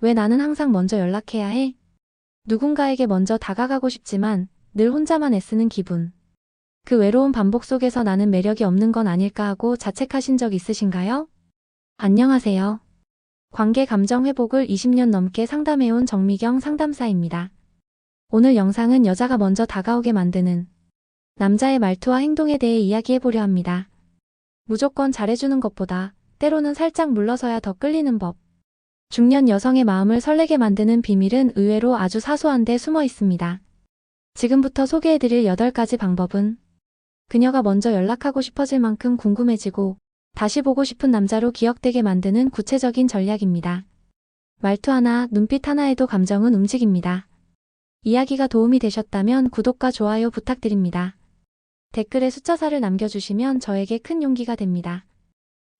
왜 나는 항상 먼저 연락해야 해? 누군가에게 먼저 다가가고 싶지만 늘 혼자만 애쓰는 기분. 그 외로운 반복 속에서 나는 매력이 없는 건 아닐까 하고 자책하신 적 있으신가요? 안녕하세요. 관계 감정 회복을 20년 넘게 상담해온 정미경 상담사입니다. 오늘 영상은 여자가 먼저 다가오게 만드는 남자의 말투와 행동에 대해 이야기해보려 합니다. 무조건 잘해주는 것보다 때로는 살짝 물러서야 더 끌리는 법. 중년 여성의 마음을 설레게 만드는 비밀은 의외로 아주 사소한데 숨어 있습니다. 지금부터 소개해드릴 8가지 방법은 그녀가 먼저 연락하고 싶어질 만큼 궁금해지고 다시 보고 싶은 남자로 기억되게 만드는 구체적인 전략입니다. 말투 하나, 눈빛 하나에도 감정은 움직입니다. 이야기가 도움이 되셨다면 구독과 좋아요 부탁드립니다. 댓글에 숫자 4를 남겨주시면 저에게 큰 용기가 됩니다.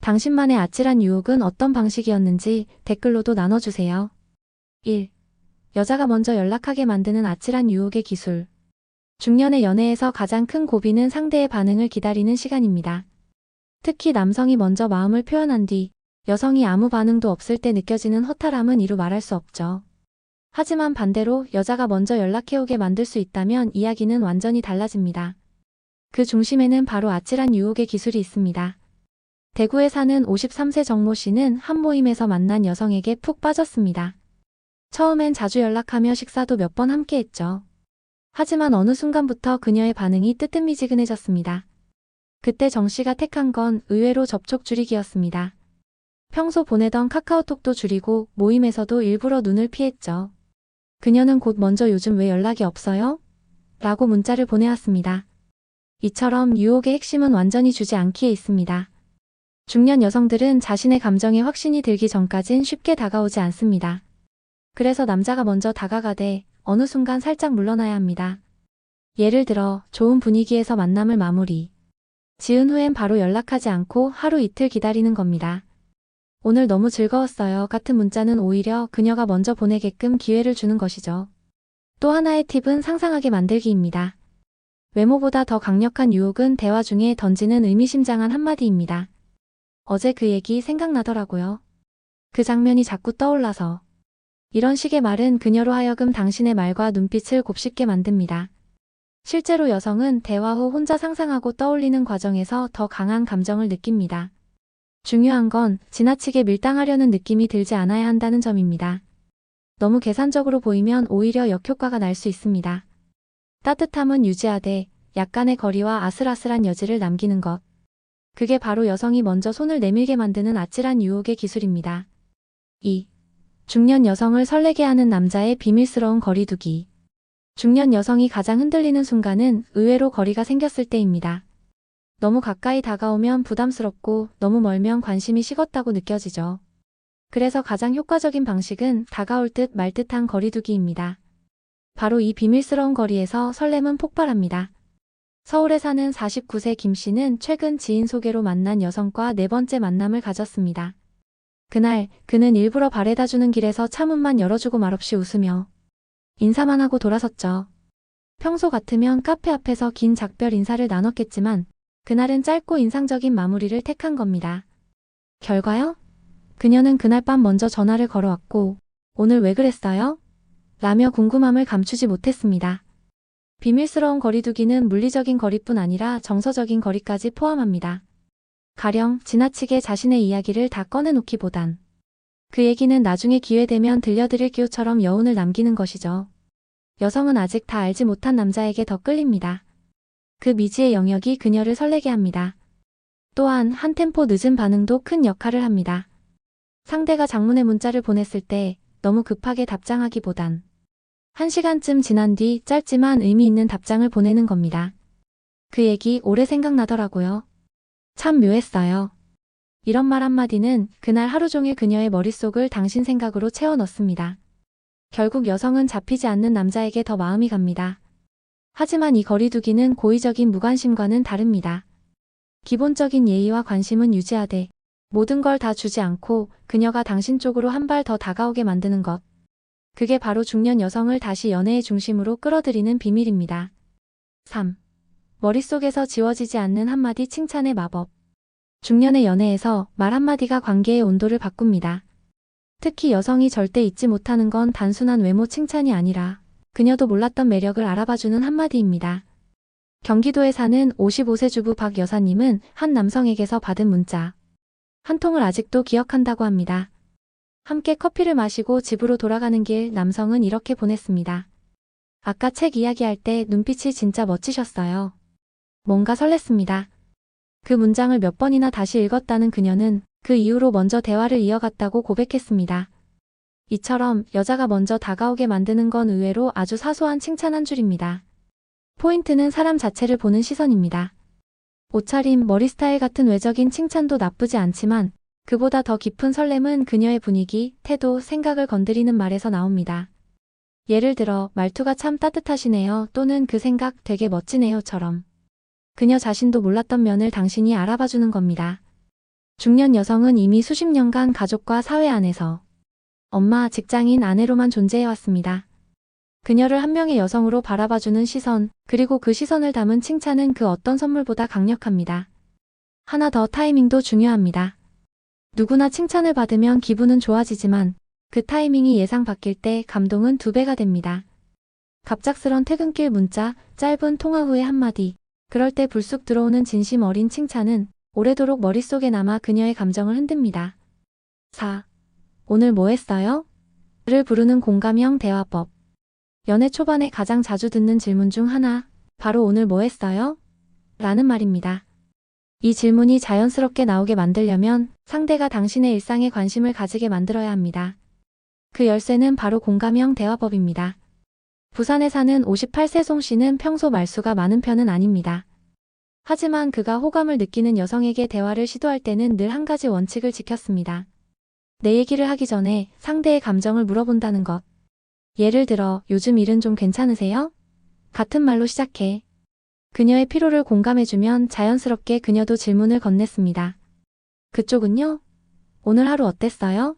당신만의 아찔한 유혹은 어떤 방식이었는지 댓글로도 나눠주세요. 1. 여자가 먼저 연락하게 만드는 아찔한 유혹의 기술. 중년의 연애에서 가장 큰 고비는 상대의 반응을 기다리는 시간입니다. 특히 남성이 먼저 마음을 표현한 뒤 여성이 아무 반응도 없을 때 느껴지는 허탈함은 이루 말할 수 없죠. 하지만 반대로 여자가 먼저 연락해오게 만들 수 있다면 이야기는 완전히 달라집니다. 그 중심에는 바로 아찔한 유혹의 기술이 있습니다. 대구에 사는 53세 정모 씨는 한 모임에서 만난 여성에게 푹 빠졌습니다. 처음엔 자주 연락하며 식사도 몇 번 함께 했죠. 하지만 어느 순간부터 그녀의 반응이 뜨뜻미지근해졌습니다. 그때 정 씨가 택한 건 의외로 접촉 줄이기였습니다. 평소 보내던 카카오톡도 줄이고 모임에서도 일부러 눈을 피했죠. 그녀는 곧 먼저 요즘 왜 연락이 없어요? 라고 문자를 보내왔습니다. 이처럼 유혹의 핵심은 완전히 주지 않기에 있습니다. 중년 여성들은 자신의 감정에 확신이 들기 전까진 쉽게 다가오지 않습니다. 그래서 남자가 먼저 다가가되 어느 순간 살짝 물러나야 합니다. 예를 들어 좋은 분위기에서 만남을 마무리 지은 후엔 바로 연락하지 않고 하루 이틀 기다리는 겁니다. 오늘 너무 즐거웠어요 같은 문자는 오히려 그녀가 먼저 보내게끔 기회를 주는 것이죠. 또 하나의 팁은 상상하게 만들기입니다. 외모보다 더 강력한 유혹은 대화 중에 던지는 의미심장한 한마디입니다. 어제 그 얘기 생각나더라고요. 그 장면이 자꾸 떠올라서. 이런 식의 말은 그녀로 하여금 당신의 말과 눈빛을 곱씹게 만듭니다. 실제로 여성은 대화 후 혼자 상상하고 떠올리는 과정에서 더 강한 감정을 느낍니다. 중요한 건 지나치게 밀당하려는 느낌이 들지 않아야 한다는 점입니다. 너무 계산적으로 보이면 오히려 역효과가 날 수 있습니다. 따뜻함은 유지하되 약간의 거리와 아슬아슬한 여지를 남기는 것. 그게 바로 여성이 먼저 손을 내밀게 만드는 아찔한 유혹의 기술입니다. 2. 중년 여성을 설레게 하는 남자의 비밀스러운 거리두기. 중년 여성이 가장 흔들리는 순간은 의외로 거리가 생겼을 때입니다. 너무 가까이 다가오면 부담스럽고 너무 멀면 관심이 식었다고 느껴지죠. 그래서 가장 효과적인 방식은 다가올 듯 말 듯한 거리두기입니다. 바로 이 비밀스러운 거리에서 설렘은 폭발합니다. 서울에 사는 49세 김 씨는 최근 지인 소개로 만난 여성과 4번째 만남을 가졌습니다. 그날 그는 일부러 바래다주는 길에서 차 문만 열어주고 말없이 웃으며 인사만 하고 돌아섰죠. 평소 같으면 카페 앞에서 긴 작별 인사를 나눴겠지만 그날은 짧고 인상적인 마무리를 택한 겁니다. 결과요? 그녀는 그날 밤 먼저 전화를 걸어왔고 오늘 왜 그랬어요? 라며 궁금함을 감추지 못했습니다. 비밀스러운 거리두기는 물리적인 거리뿐 아니라 정서적인 거리까지 포함합니다. 가령 지나치게 자신의 이야기를 다 꺼내놓기보단 그 얘기는 나중에 기회되면 들려드릴게요처럼 여운을 남기는 것이죠. 여성은 아직 다 알지 못한 남자에게 더 끌립니다. 그 미지의 영역이 그녀를 설레게 합니다. 또한 한 템포 늦은 반응도 큰 역할을 합니다. 상대가 장문의 문자를 보냈을 때 너무 급하게 답장하기보단 1시간쯤 지난 뒤 짧지만 의미 있는 답장을 보내는 겁니다. 그 얘기 오래 생각나더라고요. 참 묘했어요. 이런 말 한마디는 그날 하루 종일 그녀의 머릿속을 당신 생각으로 채워 넣습니다. 결국 여성은 잡히지 않는 남자에게 더 마음이 갑니다. 하지만 이 거리두기는 고의적인 무관심과는 다릅니다. 기본적인 예의와 관심은 유지하되 모든 걸 다 주지 않고 그녀가 당신 쪽으로 한 발 더 다가오게 만드는 것. 그게 바로 중년 여성을 다시 연애의 중심으로 끌어들이는 비밀입니다. 3. 머릿속에서 지워지지 않는 한마디 칭찬의 마법. 중년의 연애에서 말 한마디가 관계의 온도를 바꿉니다. 특히 여성이 절대 잊지 못하는 건 단순한 외모 칭찬이 아니라 그녀도 몰랐던 매력을 알아봐주는 한마디입니다. 경기도에 사는 55세 주부 박 여사님은 한 남성에게서 받은 문자 한 통을 아직도 기억한다고 합니다. 함께 커피를 마시고 집으로 돌아가는 길 남성은 이렇게 보냈습니다. 아까 책 이야기할 때 눈빛이 진짜 멋지셨어요. 뭔가 설렜습니다. 그 문장을 몇 번이나 다시 읽었다는 그녀는 그 이후로 먼저 대화를 이어갔다고 고백했습니다. 이처럼 여자가 먼저 다가오게 만드는 건 의외로 아주 사소한 칭찬 한 줄입니다. 포인트는 사람 자체를 보는 시선입니다. 옷차림, 머리 스타일 같은 외적인 칭찬도 나쁘지 않지만 그보다 더 깊은 설렘은 그녀의 분위기, 태도, 생각을 건드리는 말에서 나옵니다. 예를 들어 말투가 참 따뜻하시네요 또는 그 생각 되게 멋지네요처럼 그녀 자신도 몰랐던 면을 당신이 알아봐주는 겁니다. 중년 여성은 이미 수십 년간 가족과 사회 안에서 엄마, 직장인, 아내로만 존재해왔습니다. 그녀를 한 명의 여성으로 바라봐주는 시선, 그리고 그 시선을 담은 칭찬은 그 어떤 선물보다 강력합니다. 하나 더 타이밍도 중요합니다. 누구나 칭찬을 받으면 기분은 좋아지지만 그 타이밍이 예상 바뀔 때 감동은 2배가 됩니다. 갑작스런 퇴근길 문자, 짧은 통화 후의 한마디, 그럴 때 불쑥 들어오는 진심 어린 칭찬은 오래도록 머릿속에 남아 그녀의 감정을 흔듭니다. 4. 오늘 뭐 했어요? 를 부르는 공감형 대화법. 연애 초반에 가장 자주 듣는 질문 중 하나, 바로 오늘 뭐 했어요? 라는 말입니다. 이 질문이 자연스럽게 나오게 만들려면 상대가 당신의 일상에 관심을 가지게 만들어야 합니다. 그 열쇠는 바로 공감형 대화법입니다. 부산에 사는 58세 송 씨는 평소 말수가 많은 편은 아닙니다. 하지만 그가 호감을 느끼는 여성에게 대화를 시도할 때는 늘 한 가지 원칙을 지켰습니다. 내 얘기를 하기 전에 상대의 감정을 물어본다는 것. 예를 들어, 요즘 일은 좀 괜찮으세요? 같은 말로 시작해. 그녀의 피로를 공감해주면 자연스럽게 그녀도 질문을 건넸습니다. 그쪽은요? 오늘 하루 어땠어요?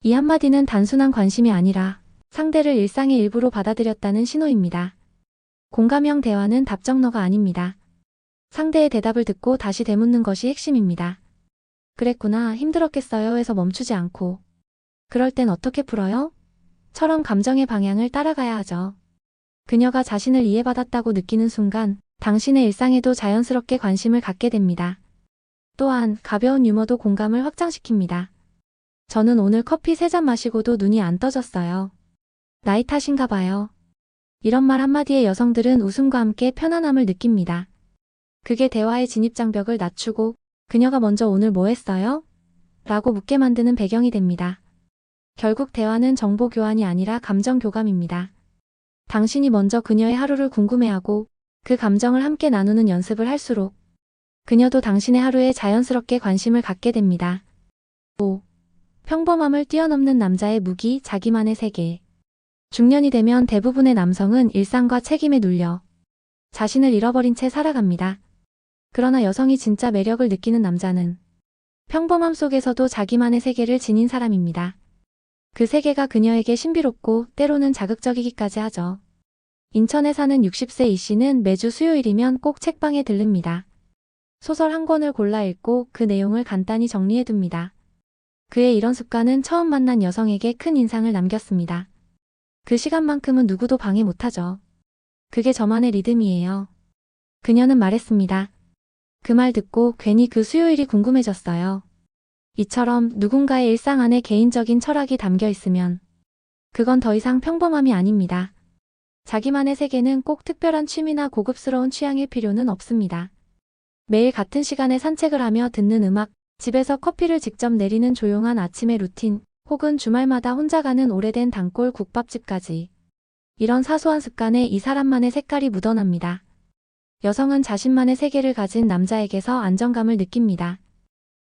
이 한마디는 단순한 관심이 아니라 상대를 일상의 일부로 받아들였다는 신호입니다. 공감형 대화는 답정너가 아닙니다. 상대의 대답을 듣고 다시 되묻는 것이 핵심입니다. 그랬구나, 힘들었겠어요 해서 멈추지 않고 그럴 땐 어떻게 풀어요? 처럼 감정의 방향을 따라가야 하죠. 그녀가 자신을 이해받았다고 느끼는 순간 당신의 일상에도 자연스럽게 관심을 갖게 됩니다. 또한 가벼운 유머도 공감을 확장시킵니다. 저는 오늘 커피 3잔 마시고도 눈이 안 떠졌어요. 나이 탓인가 봐요. 이런 말 한마디에 여성들은 웃음과 함께 편안함을 느낍니다. 그게 대화의 진입장벽을 낮추고 그녀가 먼저 오늘 뭐 했어요? 라고 묻게 만드는 배경이 됩니다. 결국 대화는 정보 교환이 아니라 감정 교감입니다. 당신이 먼저 그녀의 하루를 궁금해하고 그 감정을 함께 나누는 연습을 할수록 그녀도 당신의 하루에 자연스럽게 관심을 갖게 됩니다. 5. 평범함을 뛰어넘는 남자의 무기, 자기만의 세계. 중년이 되면 대부분의 남성은 일상과 책임에 눌려 자신을 잃어버린 채 살아갑니다. 그러나 여성이 진짜 매력을 느끼는 남자는 평범함 속에서도 자기만의 세계를 지닌 사람입니다. 그 세계가 그녀에게 신비롭고 때로는 자극적이기까지 하죠. 인천에 사는 60세 이 씨는 매주 수요일이면 꼭 책방에 들릅니다. 소설 한 권을 골라 읽고 그 내용을 간단히 정리해둡니다. 그의 이런 습관은 처음 만난 여성에게 큰 인상을 남겼습니다. 그 시간만큼은 누구도 방해 못하죠. 그게 저만의 리듬이에요. 그녀는 말했습니다. 그 말 듣고 괜히 그 수요일이 궁금해졌어요. 이처럼 누군가의 일상 안에 개인적인 철학이 담겨 있으면 그건 더 이상 평범함이 아닙니다. 자기만의 세계는 꼭 특별한 취미나 고급스러운 취향일 필요는 없습니다. 매일 같은 시간에 산책을 하며 듣는 음악, 집에서 커피를 직접 내리는 조용한 아침의 루틴, 혹은 주말마다 혼자 가는 오래된 단골 국밥집까지. 이런 사소한 습관에 이 사람만의 색깔이 묻어납니다. 여성은 자신만의 세계를 가진 남자에게서 안정감을 느낍니다.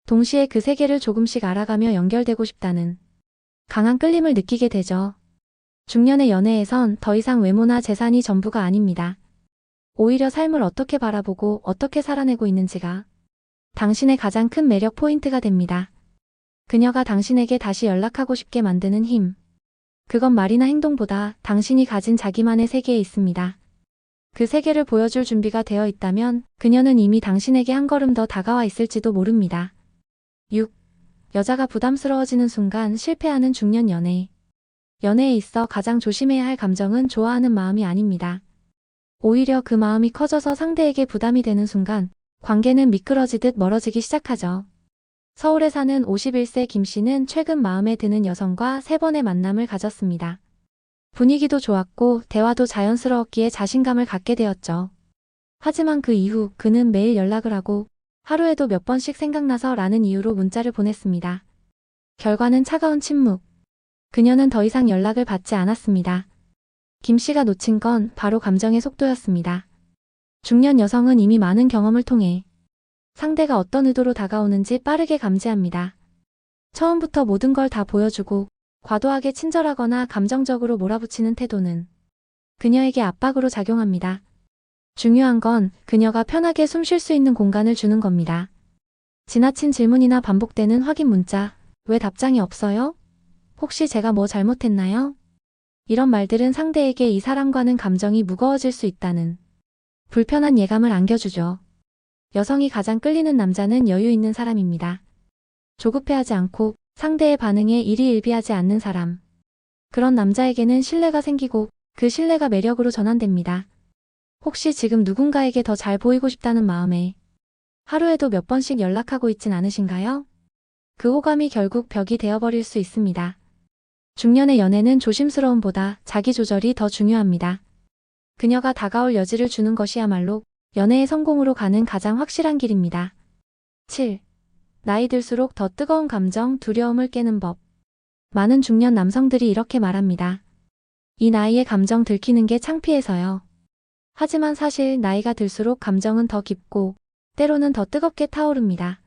동시에 그 세계를 조금씩 알아가며 연결되고 싶다는 강한 끌림을 느끼게 되죠. 중년의 연애에선 더 이상 외모나 재산이 전부가 아닙니다. 오히려 삶을 어떻게 바라보고 어떻게 살아내고 있는지가 당신의 가장 큰 매력 포인트가 됩니다. 그녀가 당신에게 다시 연락하고 싶게 만드는 힘. 그건 말이나 행동보다 당신이 가진 자기만의 세계에 있습니다. 그 세계를 보여줄 준비가 되어 있다면 그녀는 이미 당신에게 한 걸음 더 다가와 있을지도 모릅니다. 6. 여자가 부담스러워지는 순간 실패하는 중년 연애. 연애에 있어 가장 조심해야 할 감정은 좋아하는 마음이 아닙니다. 오히려 그 마음이 커져서 상대에게 부담이 되는 순간 관계는 미끄러지듯 멀어지기 시작하죠. 서울에 사는 51세 김 씨는 최근 마음에 드는 여성과 3번의 만남을 가졌습니다. 분위기도 좋았고 대화도 자연스러웠기에 자신감을 갖게 되었죠. 하지만 그 이후 그는 매일 연락을 하고 하루에도 몇 번씩 생각나서 라는 이유로 문자를 보냈습니다. 결과는 차가운 침묵. 그녀는 더 이상 연락을 받지 않았습니다. 김 씨가 놓친 건 바로 감정의 속도였습니다. 중년 여성은 이미 많은 경험을 통해 상대가 어떤 의도로 다가오는지 빠르게 감지합니다. 처음부터 모든 걸 다 보여주고 과도하게 친절하거나 감정적으로 몰아붙이는 태도는 그녀에게 압박으로 작용합니다. 중요한 건 그녀가 편하게 숨 쉴 수 있는 공간을 주는 겁니다. 지나친 질문이나 반복되는 확인 문자, 왜 답장이 없어요? 혹시 제가 뭐 잘못했나요? 이런 말들은 상대에게 이 사람과는 감정이 무거워질 수 있다는 불편한 예감을 안겨주죠. 여성이 가장 끌리는 남자는 여유 있는 사람입니다. 조급해하지 않고 상대의 반응에 일희일비하지 않는 사람. 그런 남자에게는 신뢰가 생기고 그 신뢰가 매력으로 전환됩니다. 혹시 지금 누군가에게 더 잘 보이고 싶다는 마음에 하루에도 몇 번씩 연락하고 있진 않으신가요? 그 호감이 결국 벽이 되어버릴 수 있습니다. 중년의 연애는 조심스러움보다 자기 조절이 더 중요합니다. 그녀가 다가올 여지를 주는 것이야말로 연애의 성공으로 가는 가장 확실한 길입니다. 7. 나이 들수록 더 뜨거운 감정, 두려움을 깨는 법. 많은 중년 남성들이 이렇게 말합니다. 이 나이에 감정 들키는 게 창피해서요. 하지만 사실 나이가 들수록 감정은 더 깊고 때로는 더 뜨겁게 타오릅니다.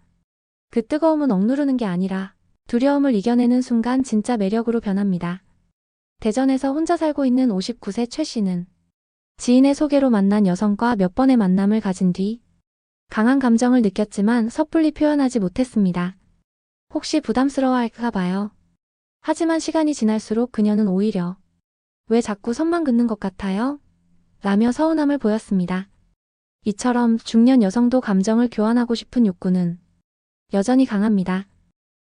그 뜨거움은 억누르는 게 아니라 두려움을 이겨내는 순간 진짜 매력으로 변합니다. 대전에서 혼자 살고 있는 59세 최 씨는 지인의 소개로 만난 여성과 몇 번의 만남을 가진 뒤 강한 감정을 느꼈지만 섣불리 표현하지 못했습니다. 혹시 부담스러워할까 봐요. 하지만 시간이 지날수록 그녀는 오히려 왜 자꾸 선만 긋는 것 같아요? 라며 서운함을 보였습니다. 이처럼 중년 여성도 감정을 교환하고 싶은 욕구는 여전히 강합니다.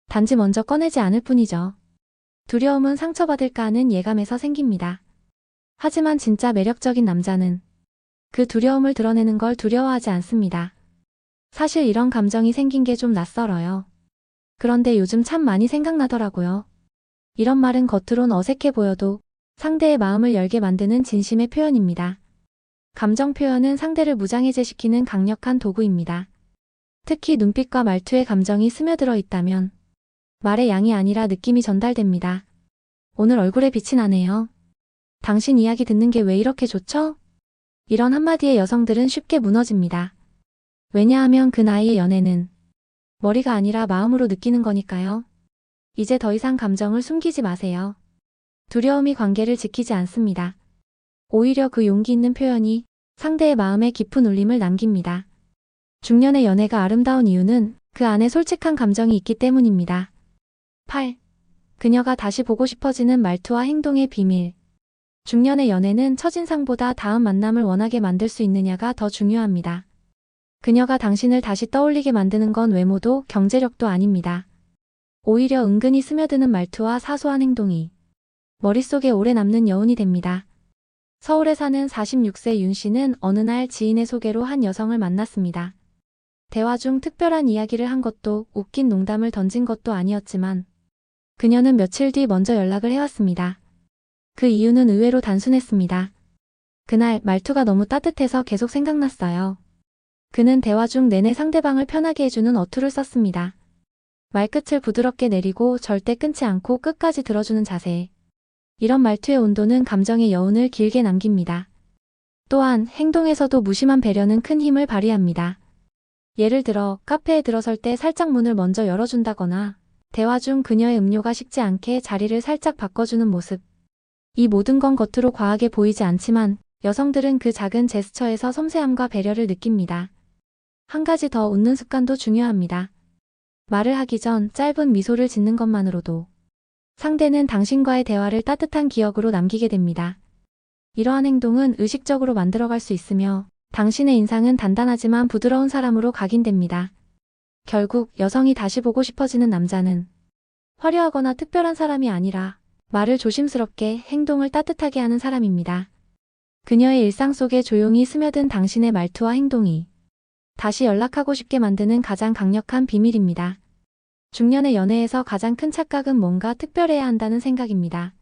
단지 먼저 꺼내지 않을 뿐이죠. 두려움은 상처받을까 하는 예감에서 생깁니다. 하지만 진짜 매력적인 남자는 그 두려움을 드러내는 걸 두려워하지 않습니다. 사실 이런 감정이 생긴 게 좀 낯설어요. 그런데 요즘 참 많이 생각나더라고요. 이런 말은 겉으론 어색해 보여도 상대의 마음을 열게 만드는 진심의 표현입니다. 감정 표현은 상대를 무장해제시키는 강력한 도구입니다. 특히 눈빛과 말투에 감정이 스며들어 있다면 말의 양이 아니라 느낌이 전달됩니다. 오늘 얼굴에 빛이 나네요. 당신 이야기 듣는 게 왜 이렇게 좋죠? 이런 한마디에 여성들은 쉽게 무너집니다. 왜냐하면 그 나이의 연애는 머리가 아니라 마음으로 느끼는 거니까요. 이제 더 이상 감정을 숨기지 마세요. 두려움이 관계를 지키지 않습니다. 오히려 그 용기 있는 표현이 상대의 마음에 깊은 울림을 남깁니다. 중년의 연애가 아름다운 이유는 그 안에 솔직한 감정이 있기 때문입니다. 8. 그녀가 다시 보고 싶어지는 말투와 행동의 비밀. 중년의 연애는 첫인상보다 다음 만남을 원하게 만들 수 있느냐가 더 중요합니다. 그녀가 당신을 다시 떠올리게 만드는 건 외모도 경제력도 아닙니다. 오히려 은근히 스며드는 말투와 사소한 행동이 머릿속에 오래 남는 여운이 됩니다. 서울에 사는 46세 윤 씨는 어느 날 지인의 소개로 한 여성을 만났습니다. 대화 중 특별한 이야기를 한 것도 웃긴 농담을 던진 것도 아니었지만 그녀는 며칠 뒤 먼저 연락을 해왔습니다. 그 이유는 의외로 단순했습니다. 그날 말투가 너무 따뜻해서 계속 생각났어요. 그는 대화 중 내내 상대방을 편하게 해주는 어투를 썼습니다. 말끝을 부드럽게 내리고 절대 끊지 않고 끝까지 들어주는 자세. 이런 말투의 온도는 감정의 여운을 길게 남깁니다. 또한 행동에서도 무심한 배려는 큰 힘을 발휘합니다. 예를 들어 카페에 들어설 때 살짝 문을 먼저 열어준다거나 대화 중 그녀의 음료가 식지 않게 자리를 살짝 바꿔주는 모습. 이 모든 건 겉으로 과하게 보이지 않지만 여성들은 그 작은 제스처에서 섬세함과 배려를 느낍니다. 한 가지 더 웃는 습관도 중요합니다. 말을 하기 전 짧은 미소를 짓는 것만으로도 상대는 당신과의 대화를 따뜻한 기억으로 남기게 됩니다. 이러한 행동은 의식적으로 만들어갈 수 있으며 당신의 인상은 단단하지만 부드러운 사람으로 각인됩니다. 결국 여성이 다시 보고 싶어지는 남자는 화려하거나 특별한 사람이 아니라 말을 조심스럽게 행동을 따뜻하게 하는 사람입니다. 그녀의 일상 속에 조용히 스며든 당신의 말투와 행동이 다시 연락하고 싶게 만드는 가장 강력한 비밀입니다. 중년의 연애에서 가장 큰 착각은 뭔가 특별해야 한다는 생각입니다.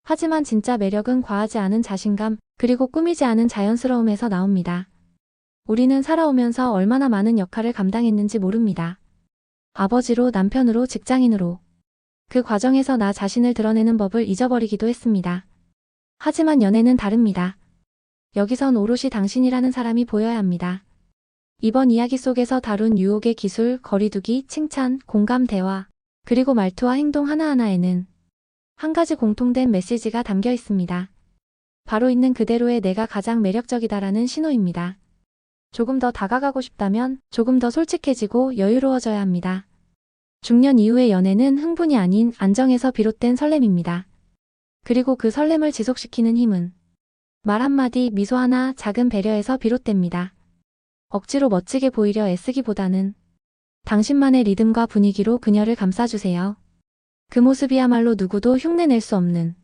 하지만 진짜 매력은 과하지 않은 자신감, 그리고 꾸미지 않은 자연스러움에서 나옵니다. 우리는 살아오면서 얼마나 많은 역할을 감당했는지 모릅니다. 아버지로, 남편으로, 직장인으로. 그 과정에서 나 자신을 드러내는 법을 잊어버리기도 했습니다. 하지만 연애는 다릅니다. 여기선 오롯이 당신이라는 사람이 보여야 합니다. 이번 이야기 속에서 다룬 유혹의 기술, 거리두기, 칭찬, 공감, 대화, 그리고 말투와 행동 하나하나에는 한 가지 공통된 메시지가 담겨 있습니다. 바로 있는 그대로의 내가 가장 매력적이다라는 신호입니다. 조금 더 다가가고 싶다면 조금 더 솔직해지고 여유로워져야 합니다. 중년 이후의 연애는 흥분이 아닌 안정에서 비롯된 설렘입니다. 그리고 그 설렘을 지속시키는 힘은 말 한마디, 미소 하나, 작은 배려에서 비롯됩니다. 억지로 멋지게 보이려 애쓰기보다는 당신만의 리듬과 분위기로 그녀를 감싸주세요. 그 모습이야말로 누구도 흉내낼 수 없는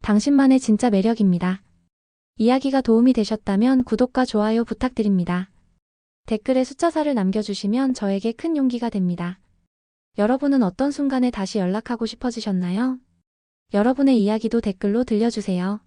당신만의 진짜 매력입니다. 이야기가 도움이 되셨다면 구독과 좋아요 부탁드립니다. 댓글에 숫자사를 남겨주시면 저에게 큰 용기가 됩니다. 여러분은 어떤 순간에 다시 연락하고 싶어지셨나요? 여러분의 이야기도 댓글로 들려주세요.